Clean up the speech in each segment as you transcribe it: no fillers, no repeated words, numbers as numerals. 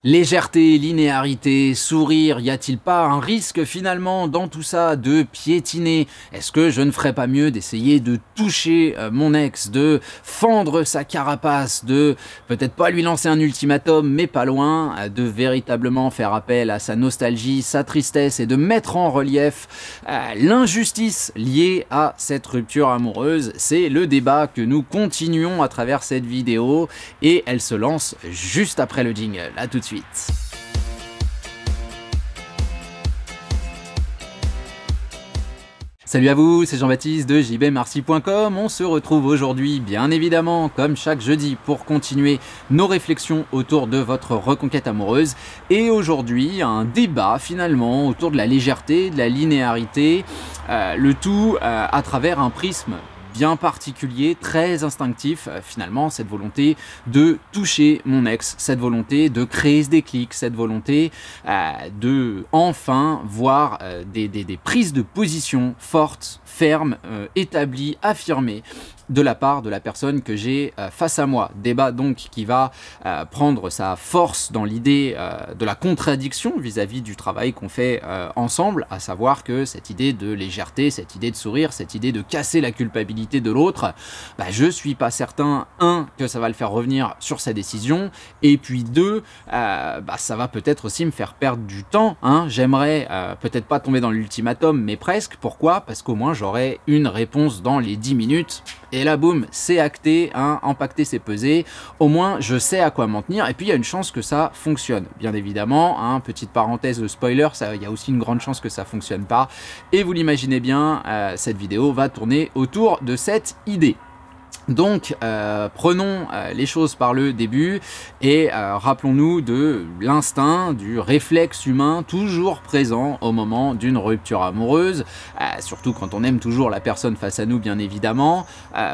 Légèreté, linéarité, sourire, y a-t-il pas un risque finalement dans tout ça de piétiner? Est-ce que je ne ferais pas mieux d'essayer de toucher mon ex, de fendre sa carapace, de peut-être pas lui lancer un ultimatum, mais pas loin, de véritablement faire appel à sa nostalgie, sa tristesse et de mettre en relief l'injustice liée à cette rupture amoureuse? C'est le débat que nous continuons à travers cette vidéo et elle se lance juste après le jingle. À tout de suite. Salut à vous, c'est Jean-Baptiste de jbmarcy.com. On se retrouve aujourd'hui, bien évidemment, comme chaque jeudi, pour continuer nos réflexions autour de votre reconquête amoureuse. Et aujourd'hui, un débat finalement autour de la légèreté, de la linéarité, le tout à travers un prisme bien particulier, très instinctif, finalement, cette volonté de toucher mon ex, cette volonté de créer ce déclic, cette volonté de enfin voir des prises de position fortes, fermes, établies, affirmées de la part de la personne que j'ai face à moi. Débat donc qui va prendre sa force dans l'idée de la contradiction vis-à-vis du travail qu'on fait ensemble, à savoir que cette idée de légèreté, cette idée de sourire, cette idée de casser la culpabilité de l'autre, je suis pas certain, que ça va le faire revenir sur sa décision, et puis deux, ça va peut-être aussi me faire perdre du temps, J'aimerais peut-être pas tomber dans l'ultimatum, mais presque. Pourquoi? Parce qu'au moins j'aurai une réponse dans les 10 minutes, et là, boum, c'est acté, empaqueté, c'est pesé. Au moins, je sais à quoi m'en tenir. Et puis, il y a une chance que ça fonctionne. Bien évidemment, petite parenthèse de spoiler, il y a aussi une grande chance que ça fonctionne pas. Et vous l'imaginez bien, cette vidéo va tourner autour de cette idée. Donc, prenons les choses par le début et rappelons-nous de l'instinct, du réflexe humain toujours présent au moment d'une rupture amoureuse, surtout quand on aime toujours la personne face à nous, bien évidemment.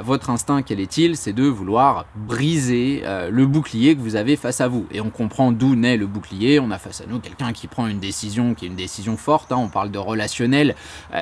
Votre instinct, quel est-il? C'est de vouloir briser le bouclier que vous avez face à vous. Et on comprend d'où naît le bouclier. On a face à nous quelqu'un qui prend une décision qui est une décision forte. On parle de relationnel,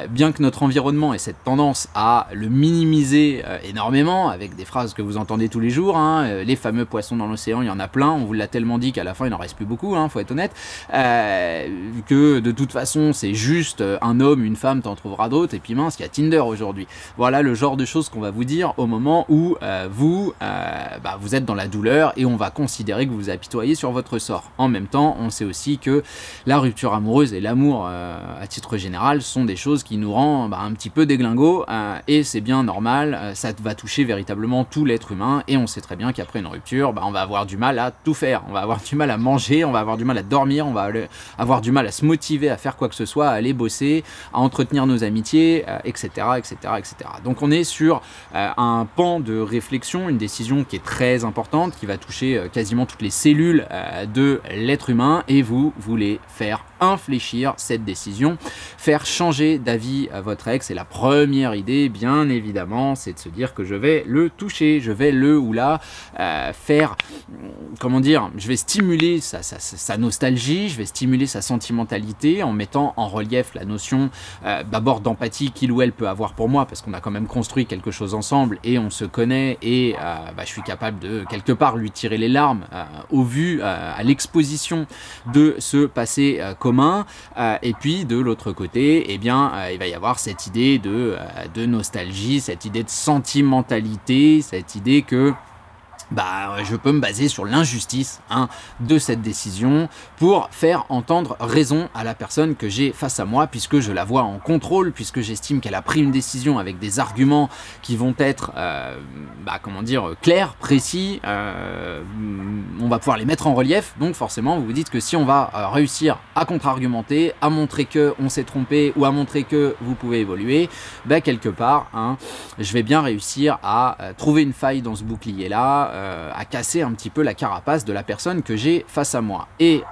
bien que notre environnement ait cette tendance à le minimiser énormément, avec des phrases que vous entendez tous les jours, les fameux poissons dans l'océan, il y en a plein, on vous l'a tellement dit qu'à la fin il n'en reste plus beaucoup, faut être honnête, que de toute façon c'est juste un homme, une femme, t'en trouveras d'autres, et puis mince, il y a Tinder aujourd'hui. Voilà le genre de choses qu'on va vous dire au moment où vous êtes dans la douleur et on va considérer que vous vous apitoyez sur votre sort. En même temps, on sait aussi que la rupture amoureuse et l'amour à titre général sont des choses qui nous rendent un petit peu déglingo, et c'est bien normal, ça va toucher véritablement tout l'être humain, et on sait très bien qu'après une rupture, on va avoir du mal à tout faire, on va avoir du mal à manger, on va avoir du mal à dormir, on va avoir du mal à se motiver à faire quoi que ce soit, à aller bosser, à entretenir nos amitiés, etc., etc., etc. Donc on est sur un pan de réflexion, une décision qui est très importante, qui va toucher quasiment toutes les cellules de l'être humain, et vous voulez faire infléchir cette décision, faire changer d'avis à votre ex. Et la première idée, bien évidemment, c'est de se dire que je vais le toucher, je vais le ou la faire, comment dire, je vais stimuler sa nostalgie, je vais stimuler sa sentimentalité en mettant en relief la notion d'abord d'empathie qu'il ou elle peut avoir pour moi, parce qu'on a quand même construit quelque chose ensemble et on se connaît, et je suis capable de quelque part lui tirer les larmes au vu, à l'exposition de ce passé commun. Et puis de l'autre côté, il va y avoir cette idée de nostalgie, cette idée de sentimentalité, cette idée que je peux me baser sur l'injustice de cette décision pour faire entendre raison à la personne que j'ai face à moi, puisque je la vois en contrôle, puisque j'estime qu'elle a pris une décision avec des arguments qui vont être clairs, précis, on va pouvoir les mettre en relief. Donc forcément vous vous dites que si on va réussir à contre-argumenter, à montrer que on s'est trompé, ou à montrer que vous pouvez évoluer, quelque part je vais bien réussir à trouver une faille dans ce bouclier là, à casser un petit peu la carapace de la personne que j'ai face à moi. Et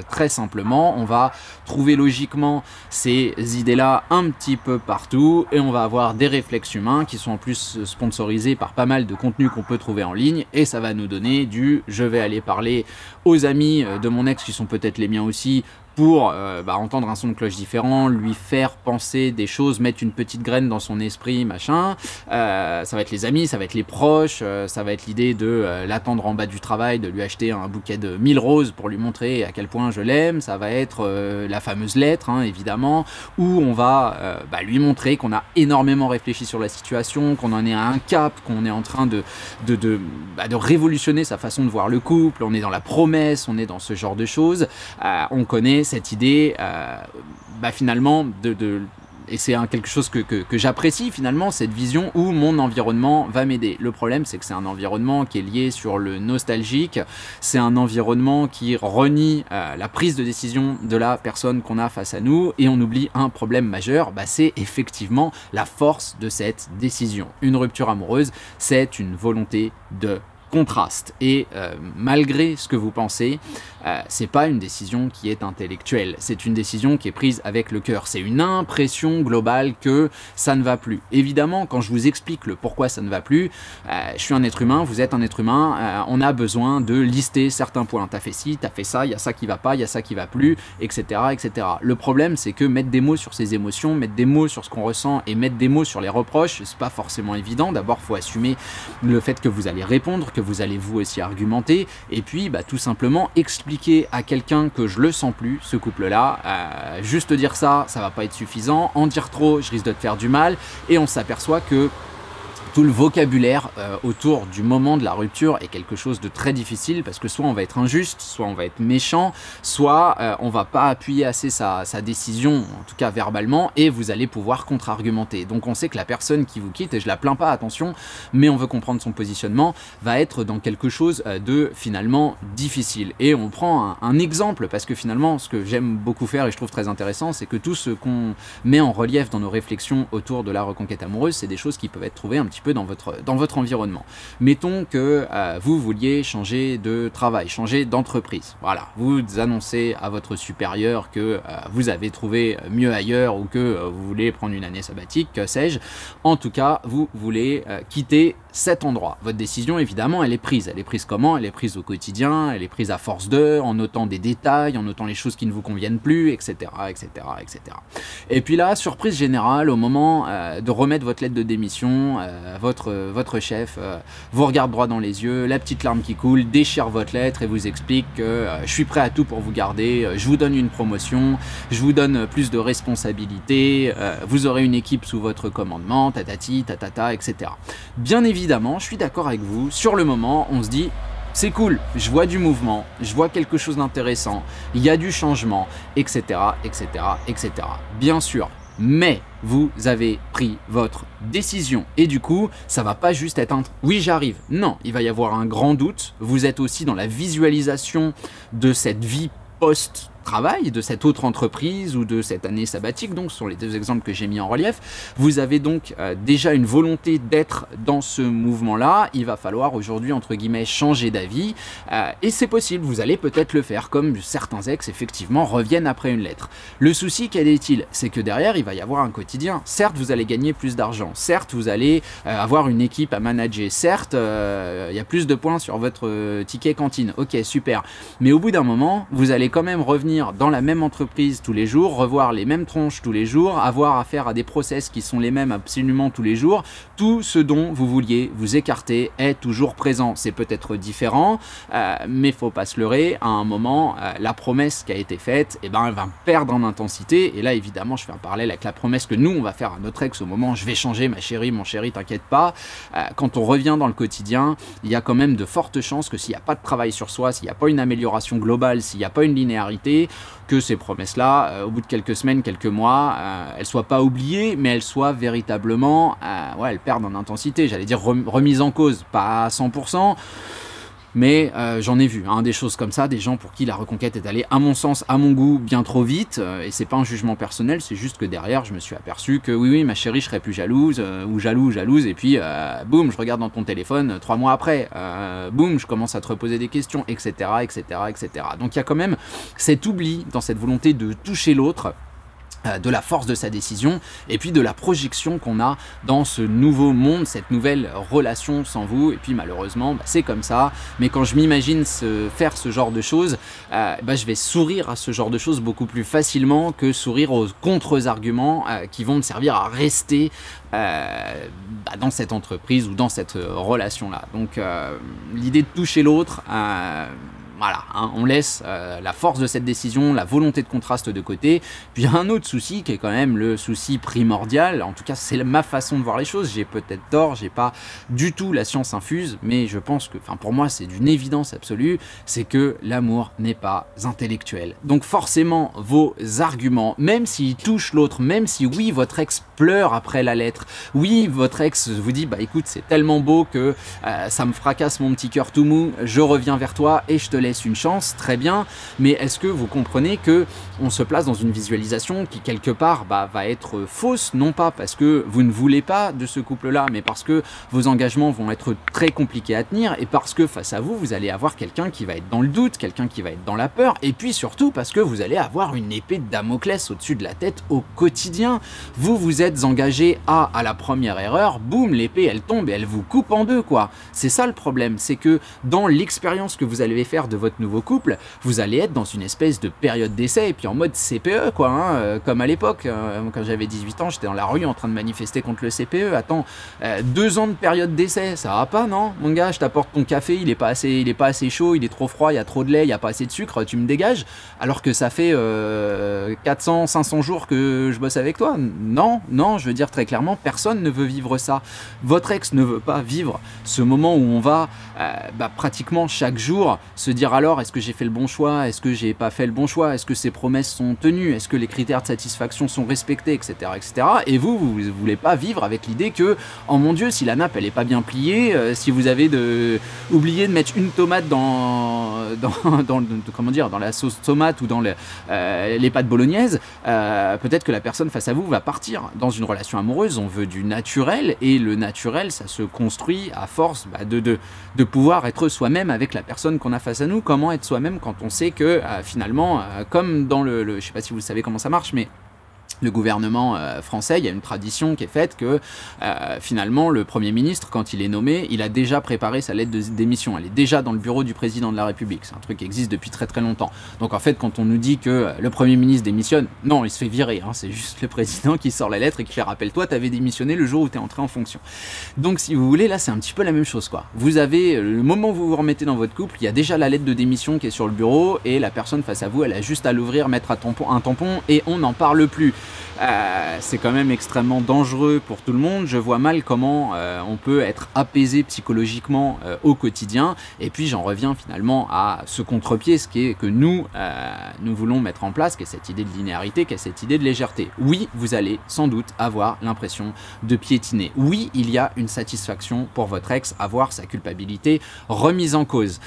très simplement, on va trouver logiquement ces idées-là un petit peu partout, et on va avoir des réflexes humains qui sont en plus sponsorisés par pas mal de contenus qu'on peut trouver en ligne, et ça va nous donner du « je vais aller parler aux amis de mon ex qui sont peut-être les miens aussi, pour entendre un son de cloche différent, lui faire penser des choses, mettre une petite graine dans son esprit, machin. Ça va être les amis, ça va être les proches, ça va être l'idée de l'attendre en bas du travail, de lui acheter un bouquet de 1000 roses pour lui montrer à quel point je l'aime. Ça va être la fameuse lettre, hein, évidemment, où on va lui montrer qu'on a énormément réfléchi sur la situation, qu'on en est à un cap, qu'on est en train de révolutionner sa façon de voir le couple, on est dans la promesse, on est dans ce genre de choses. On connaît cette idée finalement et c'est quelque chose que j'apprécie finalement, cette vision où mon environnement va m'aider. Le problème, c'est que c'est un environnement qui est lié sur le nostalgique, c'est un environnement qui renie la prise de décision de la personne qu'on a face à nous, et on oublie un problème majeur, c'est effectivement la force de cette décision. Une rupture amoureuse, c'est une volonté de contraste, et malgré ce que vous pensez, c'est pas une décision qui est intellectuelle, c'est une décision qui est prise avec le cœur, c'est une impression globale que ça ne va plus. Évidemment, quand je vous explique le pourquoi ça ne va plus, je suis un être humain, vous êtes un être humain, on a besoin de lister certains points. T'as fait ci, t'as fait ça, il y a ça qui va pas, il y a ça qui va plus, etc., etc. Le problème, c'est que mettre des mots sur ses émotions, mettre des mots sur ce qu'on ressent et mettre des mots sur les reproches, c'est pas forcément évident. D'abord, faut assumer le fait que vous allez répondre, que vous allez vous aussi argumenter, et puis tout simplement expliquer à quelqu'un que je le sens plus, ce couple-là. Juste dire ça, ça va pas être suffisant. En dire trop, je risque de te faire du mal, et on s'aperçoit que tout le vocabulaire autour du moment de la rupture est quelque chose de très difficile, parce que soit on va être injuste, soit on va être méchant, soit on va pas appuyer assez sa décision, en tout cas verbalement, et vous allez pouvoir contre-argumenter. Donc on sait que la personne qui vous quitte, et je la plains pas, attention, mais on veut comprendre son positionnement, va être dans quelque chose de finalement difficile. Et on prend un exemple, parce que finalement ce que j'aime beaucoup faire et je trouve très intéressant, c'est que tout ce qu'on met en relief dans nos réflexions autour de la reconquête amoureuse, c'est des choses qui peuvent être trouvées un petit peu dans votre environnement. Mettons que vous vouliez changer de travail, changer d'entreprise. Voilà, vous annoncez à votre supérieur que vous avez trouvé mieux ailleurs, ou que vous voulez prendre une année sabbatique, que sais-je. En tout cas, vous voulez quitter cet endroit. Votre décision, évidemment, elle est prise. Elle est prise comment? Elle est prise au quotidien, elle est prise à force en notant des détails, en notant les choses qui ne vous conviennent plus, etc., etc., etc. Et puis là, surprise générale, au moment de remettre votre lettre de démission, votre chef vous regarde droit dans les yeux, la petite larme qui coule, déchire votre lettre et vous explique que je suis prêt à tout pour vous garder, je vous donne une promotion, je vous donne plus de responsabilités, vous aurez une équipe sous votre commandement, tatati, tatata, etc. Bien évidemment, je suis d'accord avec vous, sur le moment, on se dit c'est cool, je vois du mouvement, je vois quelque chose d'intéressant, il y a du changement, etc., etc., etc. Bien sûr, mais vous avez pris votre décision, et du coup, ça va pas juste être un « oui, j'arrive ». Non, il va y avoir un grand doute, vous êtes aussi dans la visualisation de cette vie post-travail, de cette autre entreprise ou de cette année sabbatique, donc ce sont les deux exemples que j'ai mis en relief. Vous avez donc déjà une volonté d'être dans ce mouvement-là, il va falloir aujourd'hui, entre guillemets, changer d'avis, et c'est possible, vous allez peut-être le faire, comme certains ex, effectivement, reviennent après une lettre. Le souci, quel est-il? C'est que derrière, il va y avoir un quotidien. Certes, vous allez gagner plus d'argent, certes, vous allez avoir une équipe à manager, certes, il y a plus de points sur votre ticket cantine, ok, super, mais au bout d'un moment, vous allez quand même revenir dans la même entreprise tous les jours, revoir les mêmes tronches tous les jours, avoir affaire à des process qui sont les mêmes absolument tous les jours. Tout ce dont vous vouliez vous écarter est toujours présent. C'est peut-être différent, mais faut pas se leurrer, à un moment, la promesse qui a été faite, elle va perdre en intensité. Et là, évidemment, je fais un parallèle avec la promesse que nous, on va faire à notre ex au moment « je vais changer ma chérie, mon chéri, t'inquiète pas ». Quand on revient dans le quotidien, il y a quand même de fortes chances que s'il n'y a pas de travail sur soi, s'il n'y a pas une amélioration globale, s'il n'y a pas une linéarité, que ces promesses-là, au bout de quelques semaines, quelques mois, elles soient pas oubliées, mais elles soient véritablement, elles perdent en intensité, j'allais dire remises en cause, pas à 100%, mais j'en ai vu des choses comme ça, des gens pour qui la reconquête est allée, à mon sens, à mon goût, bien trop vite, et c'est pas un jugement personnel, c'est juste que derrière, je me suis aperçu que oui, ma chérie, je serais plus jalouse, ou jalouse, et puis, boum, je regarde dans ton téléphone 3 mois après, boum, je commence à te reposer des questions, etc., etc., etc. Donc il y a quand même cet oubli dans cette volonté de toucher l'autre, de la force de sa décision et puis de la projection qu'on a dans ce nouveau monde, cette nouvelle relation sans vous. Et puis malheureusement, c'est comme ça. Mais quand je m'imagine faire ce genre de choses, je vais sourire à ce genre de choses beaucoup plus facilement que sourire aux contre-arguments qui vont me servir à rester dans cette entreprise ou dans cette relation-là. Donc l'idée de toucher l'autre, voilà, hein, on laisse la force de cette décision, la volonté de contraste de côté. Puis il y a un autre souci qui est quand même le souci primordial. En tout cas, c'est ma façon de voir les choses. J'ai peut-être tort, j'ai pas du tout la science infuse, mais je pense que, pour moi, c'est d'une évidence absolue, c'est que l'amour n'est pas intellectuel. Donc forcément, vos arguments, même s'ils touchent l'autre, même si oui, votre ex pleure après la lettre, oui, votre ex vous dit, écoute, c'est tellement beau que ça me fracasse mon petit cœur tout mou, je reviens vers toi et je te laisse une chance, très bien, mais est-ce que vous comprenez que on se place dans une visualisation qui quelque part va être fausse, non pas parce que vous ne voulez pas de ce couple-là, mais parce que vos engagements vont être très compliqués à tenir et parce que face à vous, vous allez avoir quelqu'un qui va être dans le doute, quelqu'un qui va être dans la peur, et puis surtout parce que vous allez avoir une épée de Damoclès au-dessus de la tête au quotidien. Vous vous êtes engagé à la première erreur, boum, l'épée elle tombe et elle vous coupe en deux, quoi. C'est ça le problème, c'est que dans l'expérience que vous allez faire de votre nouveau couple, vous allez être dans une espèce de période d'essai et puis en mode CPE, quoi, hein, comme à l'époque, quand j'avais 18 ans, j'étais dans la rue en train de manifester contre le CPE. Attends, 2 ans de période d'essai, ça va pas, non? Mon gars, je t'apporte ton café, il est pas assez chaud, il est trop froid, il y a trop de lait, il y a pas assez de sucre, tu me dégages, alors que ça fait 400, 500 jours que je bosse avec toi. Non, je veux dire très clairement, personne ne veut vivre ça. Votre ex ne veut pas vivre ce moment où on va pratiquement chaque jour se dire alors, est-ce que j'ai fait le bon choix, est-ce que j'ai pas fait le bon choix, est-ce que ces promesses sont tenues, est-ce que les critères de satisfaction sont respectés, etc. Et vous voulez pas vivre avec l'idée que, oh mon Dieu, si la nappe elle est pas bien pliée, si vous avez oublié de mettre une tomate dans la sauce tomate ou dans les pâtes bolognaises, peut-être que la personne face à vous va partir. Dans une relation amoureuse, on veut du naturel, et le naturel, ça se construit à force de pouvoir être soi-même avec la personne qu'on a face à nous. Comment être soi-même quand on sait que finalement, comme dans je sais pas si vous savez comment ça marche, mais le gouvernement français, il y a une tradition qui est faite que finalement le Premier ministre, quand il est nommé, il a déjà préparé sa lettre de démission. Elle est déjà dans le bureau du président de la République. C'est un truc qui existe depuis très très longtemps. Donc en fait, quand on nous dit que le Premier ministre démissionne, non, il se fait virer. Hein, c'est juste le président qui sort la lettre et qui fait « Rappelle-toi, tu avais démissionné le jour où tu es entré en fonction ». Donc si vous voulez, là c'est un petit peu la même chose, quoi. Vous avez, le moment où vous vous remettez dans votre couple, il y a déjà la lettre de démission qui est sur le bureau et la personne face à vous, elle a juste à l'ouvrir, mettre un tampon et on n'en parle plus. C'est quand même extrêmement dangereux pour tout le monde. Je vois mal comment on peut être apaisé psychologiquement au quotidien. Et puis j'en reviens finalement à ce contre-pied, ce qui est que nous voulons mettre en place, qui est cette idée de linéarité, qui est cette idée de légèreté. Oui, vous allez sans doute avoir l'impression de piétiner. Oui, il y a une satisfaction pour votre ex à voir sa culpabilité remise en cause.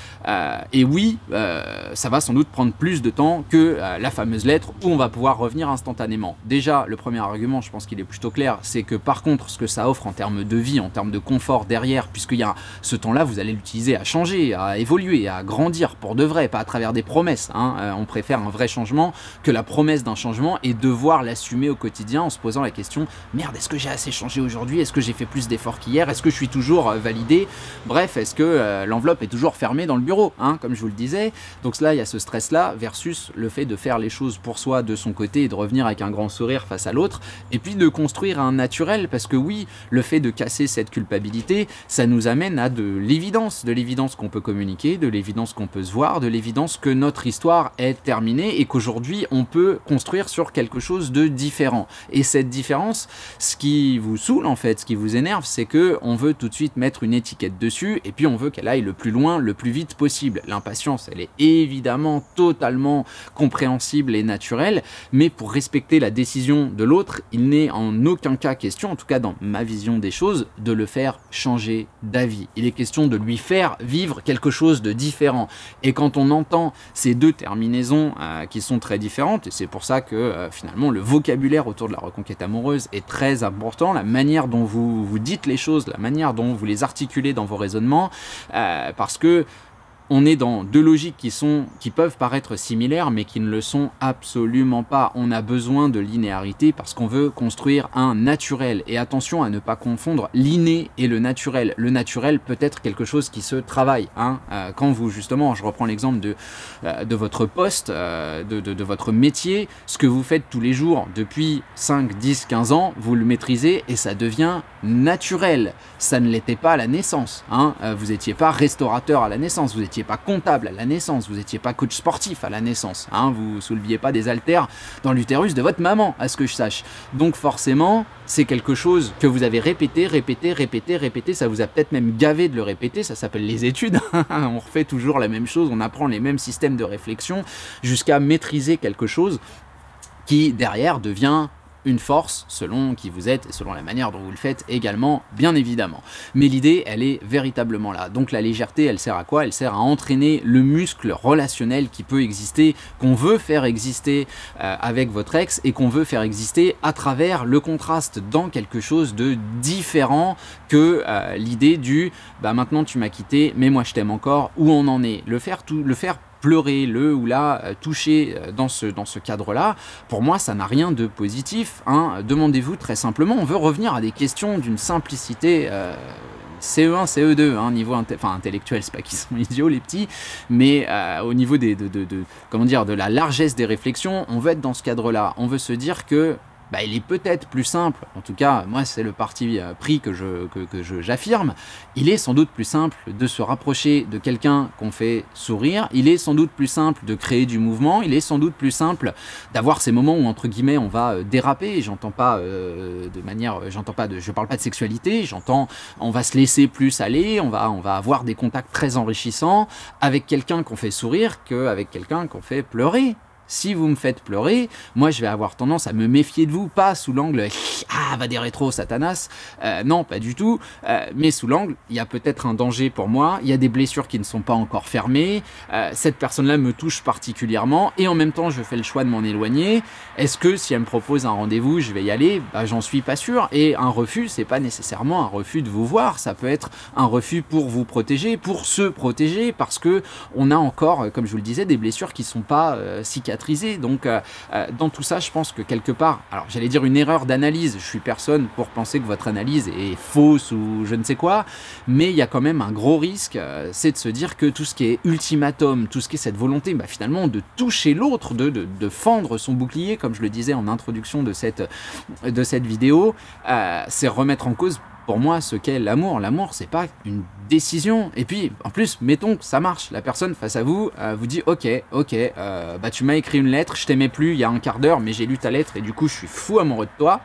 Et oui, ça va sans doute prendre plus de temps que la fameuse lettre où on va pouvoir revenir instantanément. Déjà, le premier argument, je pense qu'il est plutôt clair, c'est que par contre, ce que ça offre en termes de vie, en termes de confort derrière, puisqu'il y a ce temps-là, vous allez l'utiliser à changer, à évoluer, à grandir pour de vrai, pas à travers des promesses. Hein. On préfère un vrai changement que la promesse d'un changement et devoir l'assumer au quotidien en se posant la question « Merde, est-ce que j'ai assez changé aujourd'hui? Est-ce que j'ai fait plus d'efforts qu'hier? Est-ce que je suis toujours validé? Bref, est-ce que l'enveloppe est toujours fermée dans le bureau, hein, comme je vous le disais. Donc là, il y a ce stress-là versus le fait de faire les choses pour soi de son côté et de revenir avec un grand sourire face à l'autre, et puis de construire un naturel, parce que oui, le fait de casser cette culpabilité, ça nous amène à de l'évidence qu'on peut communiquer, de l'évidence qu'on peut se voir, de l'évidence que notre histoire est terminée et qu'aujourd'hui on peut construire sur quelque chose de différent. Et cette différence, ce qui vous saoule en fait, ce qui vous énerve, c'est que on veut tout de suite mettre une étiquette dessus et puis on veut qu'elle aille le plus loin, le plus vite possible. L'impatience, elle est évidemment totalement compréhensible et naturelle, mais pour respecter la décision de l'autre, il n'est en aucun cas question, en tout cas dans ma vision des choses, de le faire changer d'avis. Il est question de lui faire vivre quelque chose de différent. Et quand on entend ces deux terminaisons qui sont très différentes, et c'est pour ça que finalement le vocabulaire autour de la reconquête amoureuse est très important, la manière dont vous dites les choses, la manière dont vous les articulez dans vos raisonnements, parce que on est dans deux logiques qui peuvent paraître similaires, mais qui ne le sont absolument pas. On a besoin de linéarité parce qu'on veut construire un naturel. Et attention à ne pas confondre l'inné et le naturel. Le naturel peut être quelque chose qui se travaille. Hein. Quand vous, justement, je reprends l'exemple de votre poste, de votre métier, ce que vous faites tous les jours depuis 5, 10, 15 ans, vous le maîtrisez et ça devient naturel. Ça ne l'était pas à la naissance. Hein. Vous n'étiez pas restaurateur à la naissance, vous n'étiez pas comptable à la naissance, vous n'étiez pas coach sportif à la naissance, hein, vous souleviez pas des haltères dans l'utérus de votre maman, à ce que je sache. Donc forcément, c'est quelque chose que vous avez répété, ça vous a peut-être même gavé de le répéter, ça s'appelle les études, on refait toujours la même chose, on apprend les mêmes systèmes de réflexion jusqu'à maîtriser quelque chose qui derrière devient une force selon qui vous êtes et selon la manière dont vous le faites également, bien évidemment. Mais l'idée, elle est véritablement là. Donc la légèreté, elle sert à quoi? Elle sert à entraîner le muscle relationnel qui peut exister, qu'on veut faire exister avec votre ex et qu'on veut faire exister à travers le contraste dans quelque chose de différent que l'idée du « bah maintenant tu m'as quitté, mais moi je t'aime encore », où on en est. Le faire pleurer, le ou la toucher dans ce cadre-là, pour moi, ça n'a rien de positif. Hein. Demandez-vous très simplement, on veut revenir à des questions d'une simplicité CE1, CE2, hein, niveau intellectuel, c'est pas qu'ils sont idiots les petits, mais au niveau de la largesse des réflexions, on veut être dans ce cadre-là. On veut se dire que il est peut-être plus simple, en tout cas, moi c'est le parti pris que j'affirme, il est sans doute plus simple de se rapprocher de quelqu'un qu'on fait sourire, il est sans doute plus simple de créer du mouvement, il est sans doute plus simple d'avoir ces moments où, entre guillemets, on va déraper, je parle pas de sexualité, on va se laisser plus aller, on va avoir des contacts très enrichissants avec quelqu'un qu'on fait sourire qu'avec quelqu'un qu'on fait pleurer. Si vous me faites pleurer, moi je vais avoir tendance à me méfier de vous, pas sous l'angle « Ah, va des rétros, Satanas !» Non, pas du tout, mais sous l'angle, il y a peut-être un danger pour moi, il y a des blessures qui ne sont pas encore fermées, cette personne-là me touche particulièrement, et en même temps je fais le choix de m'en éloigner. Est-ce que si elle me propose un rendez-vous, je vais y aller? J'en suis pas sûr, et un refus, c'est pas nécessairement un refus de vous voir, ça peut être un refus pour vous protéger, pour se protéger, parce que on a encore, comme je vous le disais, des blessures qui sont pas cicatrisées. Donc dans tout ça, je pense que quelque part, alors j'allais dire une erreur d'analyse, je suis personne pour penser que votre analyse est fausse ou je ne sais quoi, mais il y a quand même un gros risque, c'est de se dire que tout ce qui est ultimatum, tout ce qui est cette volonté finalement de toucher l'autre, de fendre son bouclier, comme je le disais en introduction de cette vidéo, c'est remettre en cause pour moi ce qu'est l'amour. L'amour, c'est pas une décision. Et puis, en plus, mettons que ça marche. La personne face à vous vous dit « Ok, tu m'as écrit une lettre, je t'aimais plus il y a un quart d'heure, mais j'ai lu ta lettre et du coup, je suis fou amoureux de toi. »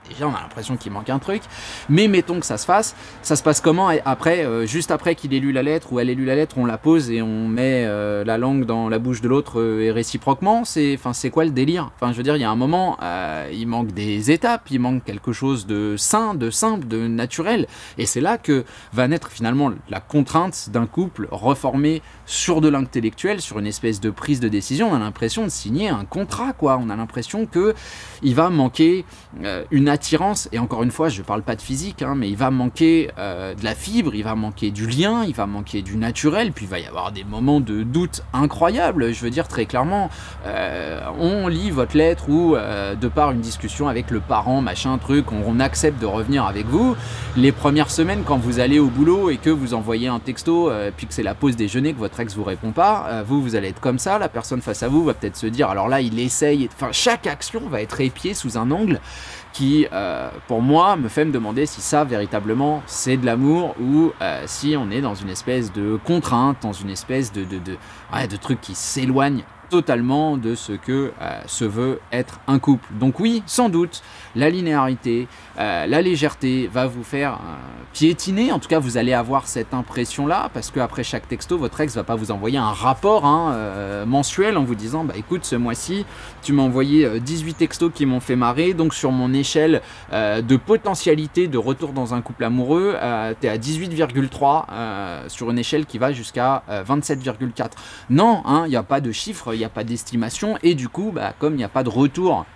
Déjà, on a l'impression qu'il manque un truc. Mais mettons que ça se fasse. Ça se passe comment après, juste après qu'il ait lu la lettre ou elle ait lu la lettre, on la pose et on met la langue dans la bouche de l'autre et réciproquement. C'est quoi le délire? Enfin, je veux dire, il y a un moment, il manque des étapes, il manque quelque chose de sain, de simple, de naturel. Et c'est là que va naître finalement la contrainte d'un couple reformé sur de l'intellectuel, sur une espèce de prise de décision. On a l'impression de signer un contrat, quoi. On a l'impression que il va manquer une attirance, et encore une fois, je ne parle pas de physique, hein, mais il va manquer de la fibre, il va manquer du lien, il va manquer du naturel, puis il va y avoir des moments de doute incroyables. Je veux dire très clairement, on lit votre lettre ou de par une discussion avec le parent, machin, truc, on accepte de revenir avec vous. Les premières semaines, quand vous allez au boulot et que vous envoyez un texto, puis que c'est la pause déjeuner, que votre ex vous répond pas, vous allez être comme ça, la personne face à vous va peut-être se dire, alors là, il essaye, enfin, chaque action va être épiée sous un angle qui, pour moi, me fait me demander si ça, véritablement, c'est de l'amour ou si on est dans une espèce de contrainte, dans une espèce de truc qui s'éloigne totalement de ce que se veut être un couple. Donc oui, sans doute, la linéarité, la légèreté va vous faire piétiner. En tout cas, vous allez avoir cette impression-là, parce qu'après chaque texto, votre ex va pas vous envoyer un rapport mensuel en vous disant « écoute, ce mois-ci, tu m'as envoyé 18 textos qui m'ont fait marrer, donc sur mon échelle de potentialité de retour dans un couple amoureux, tu es à 18,3 sur une échelle qui va jusqu'à 27,4. » Non, il n'y a pas de chiffre, il n'y a pas d'estimation, et du coup, comme il n'y a pas de retour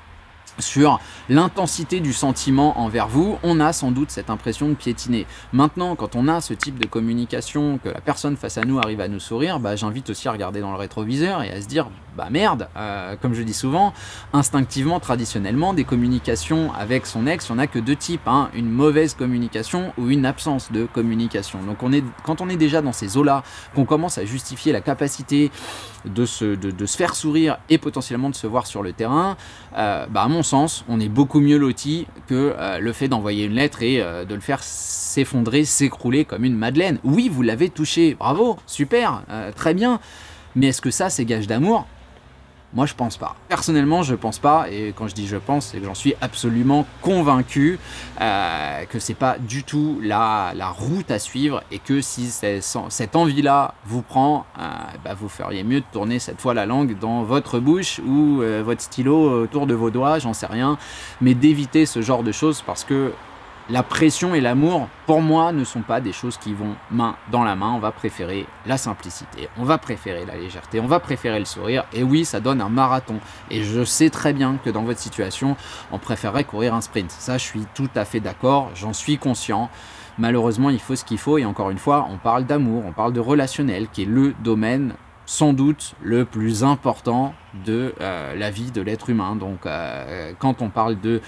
sur l'intensité du sentiment envers vous, on a sans doute cette impression de piétiner. Maintenant, quand on a ce type de communication, que la personne face à nous arrive à nous sourire, bah, j'invite aussi à regarder dans le rétroviseur et à se dire, bah merde, comme je dis souvent, instinctivement, traditionnellement, des communications avec son ex, il n'y en a que deux types, hein, une mauvaise communication ou une absence de communication. Donc quand on est déjà dans ces eaux-là, qu'on commence à justifier la capacité de se faire sourire et potentiellement de se voir sur le terrain, bah à mon sens, on est beaucoup mieux loti que le fait d'envoyer une lettre et de le faire s'effondrer, s'écrouler comme une madeleine. Oui, vous l'avez touché, bravo, super, très bien, mais est-ce que ça, c'est gage d'amour ? Moi, je pense pas. Personnellement, je pense pas, et quand je dis je pense, c'est que j'en suis absolument convaincu que c'est pas du tout la route à suivre, et que si cette envie-là vous prend, bah, vous feriez mieux de tourner cette fois la langue dans votre bouche ou votre stylo autour de vos doigts, j'en sais rien, mais d'éviter ce genre de choses parce que la pression et l'amour, pour moi, ne sont pas des choses qui vont main dans la main. On va préférer la simplicité, on va préférer la légèreté, on va préférer le sourire. Et oui, ça donne un marathon. Et je sais très bien que dans votre situation, on préférerait courir un sprint. Ça, je suis tout à fait d'accord, j'en suis conscient. Malheureusement, il faut ce qu'il faut. Et encore une fois, on parle d'amour, on parle de relationnel, qui est le domaine sans doute le plus important de la vie de l'être humain. Donc quand on parle de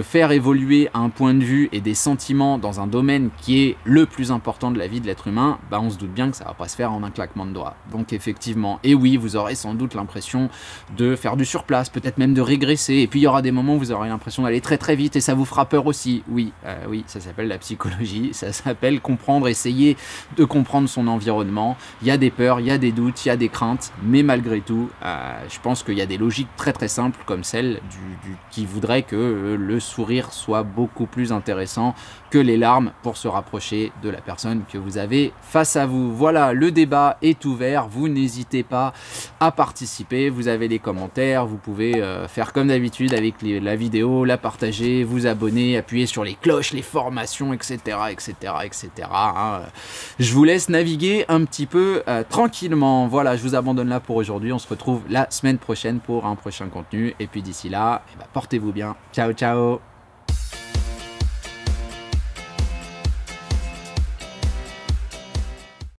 faire évoluer un point de vue et des sentiments dans un domaine qui est le plus important de la vie de l'être humain, bah on se doute bien que ça va pas se faire en un claquement de doigts. Donc effectivement, et oui, vous aurez sans doute l'impression de faire du surplace, peut-être même de régresser, et puis il y aura des moments où vous aurez l'impression d'aller très très vite et ça vous fera peur aussi. Oui, oui, ça s'appelle la psychologie, ça s'appelle comprendre, essayer de comprendre son environnement. Il y a des peurs, il y a des doutes, il y a des craintes, mais malgré tout, je pense qu'il y a des logiques très très simples comme celle qui voudrait que le sourire soit beaucoup plus intéressant que les larmes pour se rapprocher de la personne que vous avez face à vous. Voilà, le débat est ouvert, vous n'hésitez pas à participer, vous avez les commentaires, vous pouvez faire comme d'habitude avec la vidéo, la partager, vous abonner, appuyer sur les cloches, les formations, etc. etc., etc. Hein. Je vous laisse naviguer un petit peu tranquillement. Voilà, je vous abandonne là pour aujourd'hui, on se retrouve la semaine prochaine pour un prochain contenu, et puis d'ici là, portez-vous bien, ciao ciao.